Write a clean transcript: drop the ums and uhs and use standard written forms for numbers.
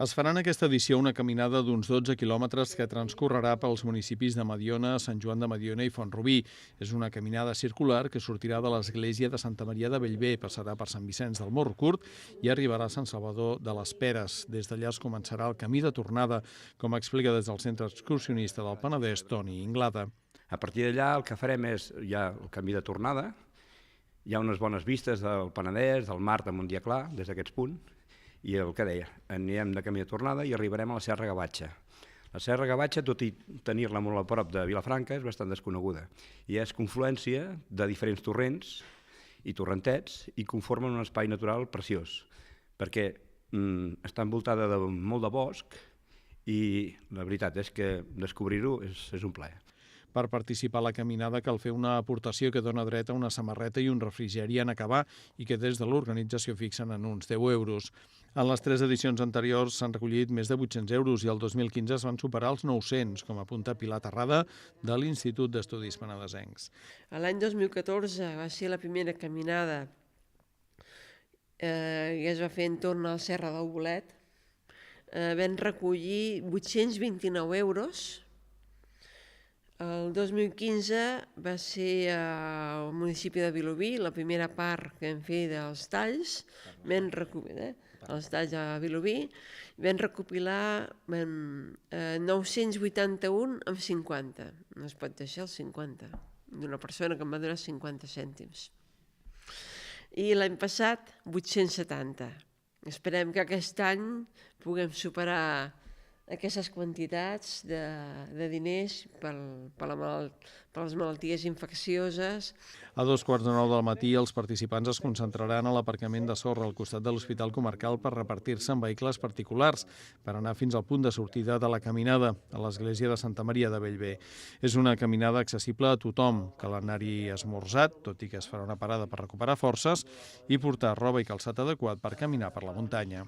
Es farà en aquesta edició una caminada d'uns 12 quilòmetres que transcorrerà pels municipis de Mediona, Sant Joan de Mediona i Font-rubí. És una caminada circular que sortirà de l'església de Santa Maria de Bellver, passarà per Sant Vicenç del Morro-Curt i arribarà a Sant Salvador de les Peres. Des d'allà es començarà el camí de tornada, com explica des del centre excursionista del Penedès, Toni Inglada. A partir d'allà el que farem és ja el camí de tornada, hi ha unes bones vistes del Penedès, del mar de Montier Clar, des d'aquests punts, i el que deia, anirem de camí de tornada i arribarem a la Serra Gavatxa. La Serra Gavatxa, tot i tenir-la molt a prop de Vilafranca, és bastant desconeguda i és confluència de diferents torrents i torrentets i conformen un espai natural preciós, perquè està envoltada de molt de bosc i la veritat és que descobrir-ho és un plaer. Per participar a la caminada cal fer una aportació que dona dret a una samarreta i un refrigeri en acabar i que des de l'organització fixen en uns 10 euros. En les 3 edicions anteriors s'han recollit més de 800 euros i el 2015 es van superar els 900, com apunta Pilar Terrada, de l'Institut d'Estudis Penedesencs. L'any 2014 va ser la primera caminada que es va fer entorn a la Serra del Bolet. Vam recollir 829 euros. El 2015 va ser al municipi de Vilobí, la primera part que vam fer dels talls, els talls a Vilobí, vam recopilar 981 amb 50, no es pot deixar el 50, d'una persona que em va donar 50 cèntims. I l'any passat 870. Esperem que aquest any puguem superar aquestes quantitats de diners per les malalties infeccioses. A 9:15 del matí, els participants es concentraran a l'aparcament de sorra al costat de l'Hospital Comarcal per repartir-se en vehicles particulars per anar fins al punt de sortida de la caminada, a l'església de Santa Maria de Bellver. És una caminada accessible a tothom, cal anar-hi esmorzat, tot i que es farà una parada per recuperar forces, i portar roba i calçat adequat per caminar per la muntanya.